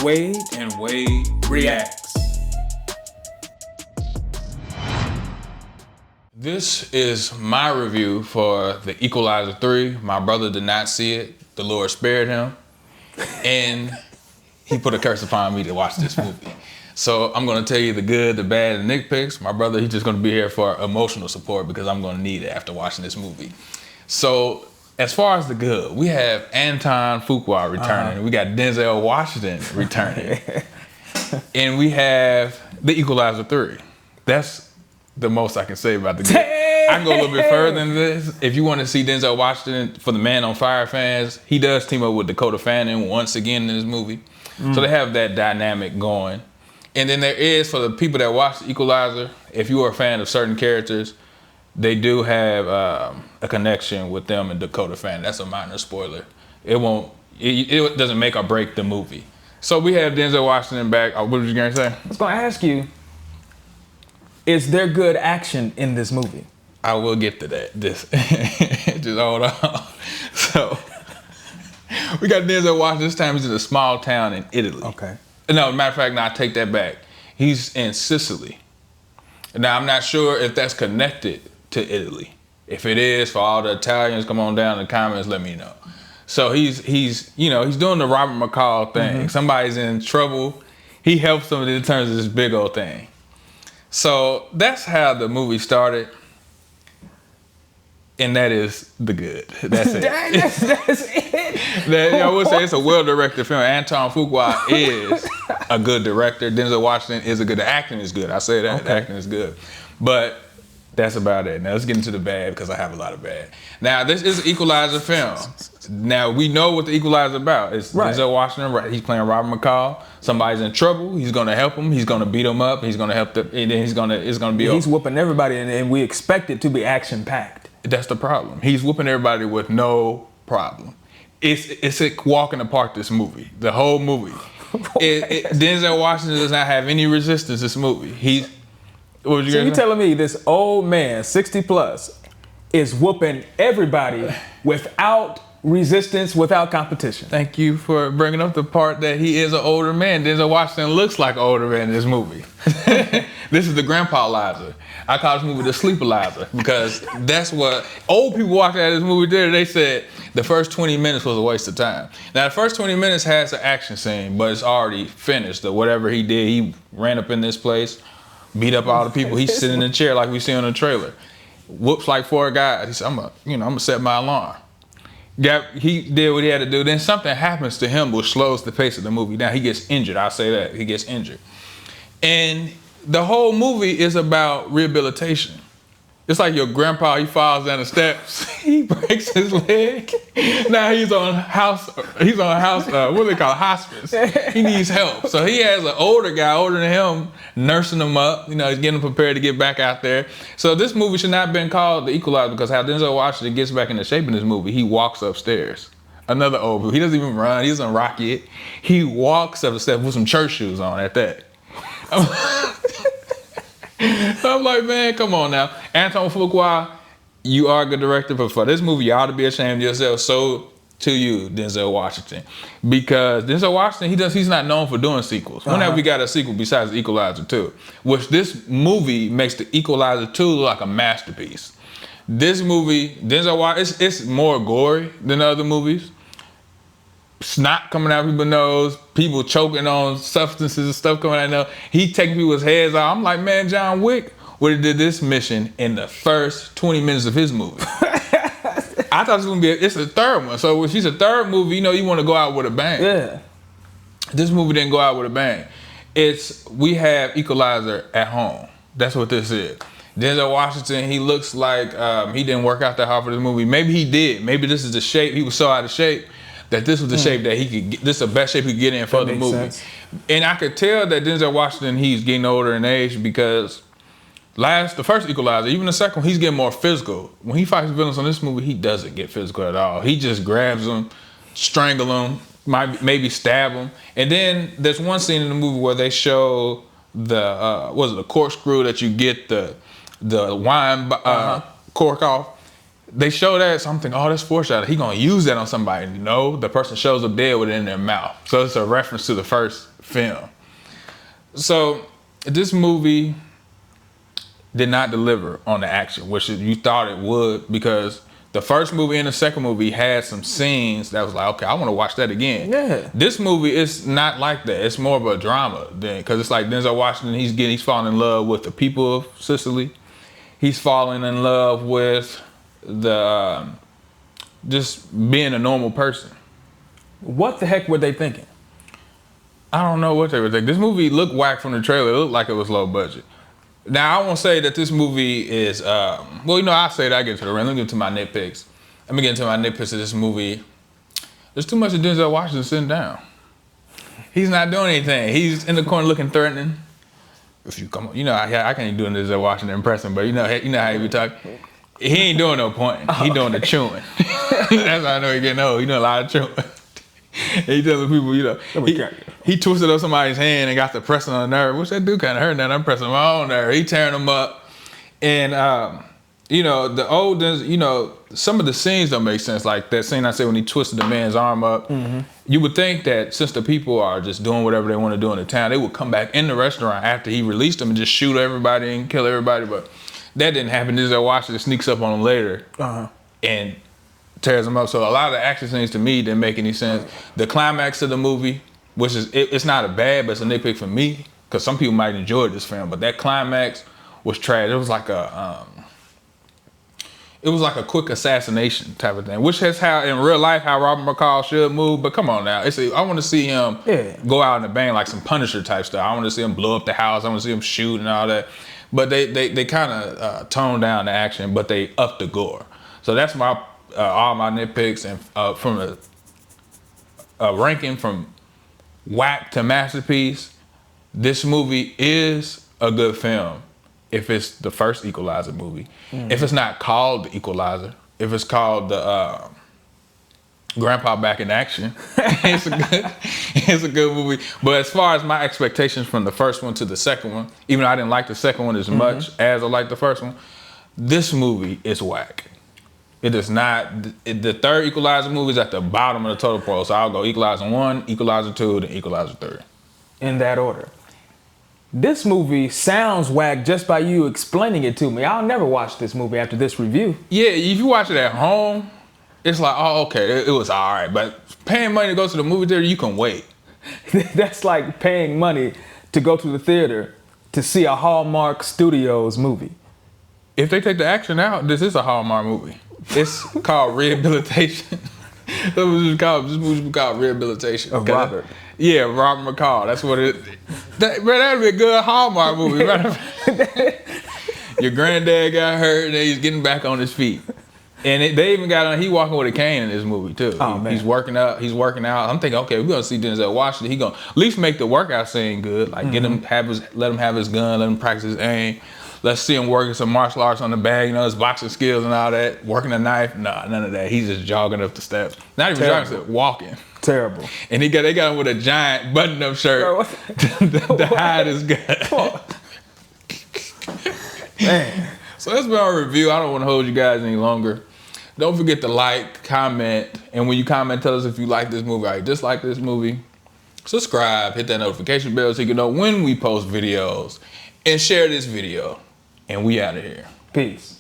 Wade and Wade Reacts. This is my review for the Equalizer 3. My brother did not see it. The Lord spared him. And he put a curse upon me to watch this movie. So I'm gonna tell you the good, the bad, and the nitpicks. My brother, he's just gonna be here for emotional support because I'm gonna need it after watching this movie. So as far as the good, we have Anton Fuqua returning. We got Denzel Washington returning. And we have the Equalizer 3. That's the most I can say about the good. I can go a little bit further than this. If you want to see Denzel Washington, for the Man on Fire fans, he does team up with Dakota Fanning once again in this movie. So they have that dynamic going. And then there is, for the people that watch the Equalizer, if you are a fan of certain characters, they do have a connection with them and Dakota Fanning. That's a minor spoiler. It doesn't make or break the movie. So we have Denzel Washington back. What was you gonna say? I was gonna ask you, is there good action in this movie? I will get to that. Just hold on. So we got Denzel Washington. This time he's in a small town in Italy. Okay. No, matter of fact, no, I take that back. He's in Sicily. Now, I'm not sure if that's connected to Italy. If it is, for all the Italians, come on down in the comments, let me know. So he's doing the Robert McCall thing. Somebody's in trouble. He helps them, and it turns into this big old thing. So that's how the movie started. And that is the good. That's it. That's it. I would say it's a well-directed film. Anton Fuqua is a good director. Denzel Washington is a good. The acting is good. I say that. Okay. The acting is good. But that's about it. Now let's get into the bad because I have a lot of bad. Now this is an Equalizer film. Now we know what the Equalizer is about. It's right. Denzel Washington. Right? He's playing Robert McCall. Somebody's in trouble. He's gonna help him. He's gonna beat him up. He's gonna help them. And then it's gonna be. He's whooping everybody, and we expect it to be action-packed. That's the problem. He's whooping everybody with no problem. It's a walk in the park, this movie. The whole movie. Denzel Washington does not have any resistance, this movie. So you telling me this old man, 60 plus, is whooping everybody without resistance, without competition? Thank you for bringing up the part that he is an older man. Denzel Washington looks like an older man in this movie. This is the grandpa-lizer. I call this movie the sleepalizer because that's what old people watching at this movie did. They said the first 20 minutes was a waste of time. Now the first 20 minutes has an action scene, but it's already finished. Whatever he did, he ran up in this place, beat up all the people. He's sitting in a chair like we see on the trailer. Whoops like 4 guys. He said, I'm gonna set my alarm. He did what he had to do. Then something happens to him which slows the pace of the movie down. He gets injured. I'll say that. He gets injured. And the whole movie is about rehabilitation. It's like your grandpa, he falls down the steps, he breaks his leg. Now he's on house, what do they call it, hospice. He needs help. So he has an older guy, older than him, nursing him up. He's getting him prepared to get back out there. So this movie should not have been called The Equalizer because how Denzel Washington gets back into shape in this movie, he walks upstairs. Another old movie. He doesn't even run, he doesn't rock it. He walks up the steps with some church shoes on at that. I'm like, man, come on now. Anton Fuqua, you are a good director, but for this movie, you ought to be ashamed of yourself. So to you, Denzel Washington. Because Denzel Washington, he's not known for doing sequels. When have we got a sequel besides Equalizer 2? Which this movie makes the Equalizer 2 look like a masterpiece. This movie, Denzel Washington, it's more gory than other movies. Snot coming out people's nose, people choking on substances and stuff coming out of their nose. He taking people's heads out. I'm like, man, John Wick would have did this mission in the first 20 minutes of his movie. I thought it was gonna be it's a third one. So if she's a third movie, you want to go out with a bang. Yeah. This movie didn't go out with a bang. We have Equalizer at home. That's what this is. Denzel Washington, he looks like he didn't work out that hard for this movie. Maybe he did. Maybe this is the shape. He was so out of shape that this was the shape that he could get, this is the best shape he could get in for the movie. Sense. And I could tell that Denzel Washington, he's getting older in age because the first Equalizer, even the second one, he's getting more physical. When he fights villains on this movie, he doesn't get physical at all. He just grabs them, strangle them, maybe stab them. And then there's one scene in the movie where they show the corkscrew that you get the wine cork off. they show that, so I'm thinking, oh, that's foreshadowing. He gonna use that on somebody. No, the person shows up dead with it in their mouth. So it's a reference to the first film. So this movie did not deliver on the action, which you thought it would, because the first movie and the second movie had some scenes that was like, okay, I want to watch that again. Yeah. This movie is not like that. It's more of a drama then, because it's like Denzel Washington. He's falling in love with the people of Sicily. He's falling in love with the just being a normal person. What the heck were they thinking? I don't know what they were thinking. This movie looked whack from the trailer. It looked like it was low budget. Now, I won't say that this movie is, I say that I get to the ring. Let me get to my nitpicks. Let me get into my nitpicks of this movie. There's too much of Denzel Washington sitting down. He's not doing anything. He's in the corner looking threatening. If you come on, I can't even do a Denzel Washington impression, but you know how he be talking. He ain't doing no pointing. He doing the chewing. That's how I know he getting old. He doing a lot of chewing. He telling people, he twisted up somebody's hand and got the pressing on the nerve, which that dude kind of hurt. Now I'm pressing my own nerve. He tearing them up, and the old, some of the scenes don't make sense. Like that scene I said when he twisted the man's arm up. Mm-hmm. You would think that since the people are just doing whatever they want to do in the town, they would come back in the restaurant after he released them and just shoot everybody and kill everybody. But that didn't happen. Denzel Washington sneaks up on them later and tears them up. So a lot of the action scenes to me didn't make any sense. The climax of the movie, which is it's not a bad, but it's a nitpick for me because some people might enjoy this film. But that climax was trash. It was like a quick assassination type of thing, which is how in real life how Robert McCall should move. But come on now, I want to see him go out in a bang like some Punisher type stuff. I want to see him blow up the house. I want to see him shoot and all that. But they kind of toned down the action, but they upped the gore. So that's my all my nitpicks, and from a ranking from whack to masterpiece, this movie is a good film if it's the first Equalizer movie. Mm-hmm. If it's not called the Equalizer, if it's called the Grandpa Back in Action, it's a good movie. But as far as my expectations from the first one to the second one, even though I didn't like the second one as much as I liked the first one, this movie is whack. It is not. The third Equalizer movie is at the bottom of the total poll. So I'll go Equalizer 1, Equalizer 2, then Equalizer 3. In that order. This movie sounds whack just by you explaining it to me. I'll never watch this movie after this review. Yeah, if you watch it at home, it's like, oh, okay, it was all right. But paying money to go to the movie theater, you can wait. That's like paying money to go to the theater to see a Hallmark Studios movie. If they take the action out, this is a Hallmark movie. It's called Rehabilitation. This movie is called Rehabilitation. Of Robert. Yeah, Robert McCall. That's what it is. That'd be a good Hallmark movie. Your granddad got hurt and he's getting back on his feet. And they even got on, he walking with a cane in this movie too. Man. He's working out. I'm thinking, okay, we're gonna see Denzel Washington. He gonna at least make the workout scene good. Like let him have his gun, let him practice his aim. Let's see him working some martial arts on the bag, his boxing skills and all that. Working a knife, nah, none of that. He's just jogging up the steps. Not even jogging, walking. Terrible. And they got him with a giant button-up shirt to hide his gun. Man. So that's been our review. I don't want to hold you guys any longer. Don't forget to like, comment, and when you comment, tell us if you like this movie or you dislike this movie. Subscribe, hit that notification bell so you can know when we post videos, and share this video. And we out of here. Peace.